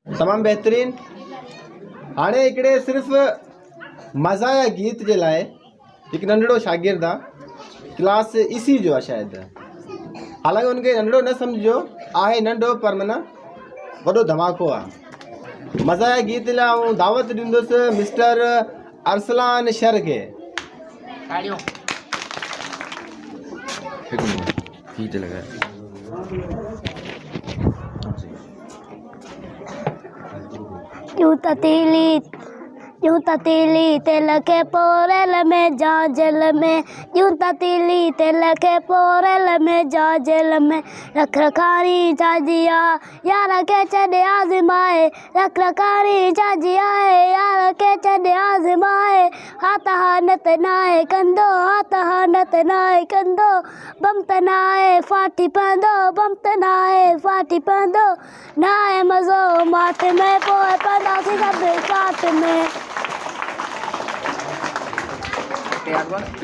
तमाम बेहतरीन। हाणे हिकिड़े सिर्फ़ु मज़ाया गीत जे लाइ हिकु नंढड़ो शागिर्द आहे, क्लास इसी जो आहे शायदि, हालांकि उनखे नंढड़ो न सम्झो आहे, नंढो पर माना वॾो धमाको आहे। मज़ाया गीत लाइ आउं दावत ॾींदुसि मिस्टर अरसलान शर खे। गीत लगा यूं ततीली तेल के पोरल में जा जल में, यूं ततीली तेल के पोरल में जा जल में, रख रखानी जाजिया यार के चढ़े आजमाए, रख रखानी जाजिया यार के चढ़े आजमाए, हाथ हानत नाए कंदो, हाथ हानत नाए कंदो, बम तनाए फाटी पंदो, बम तनाए फाटी पंदो, नाए मज़ो मात में पोए पंदा सी सब साथ में। दे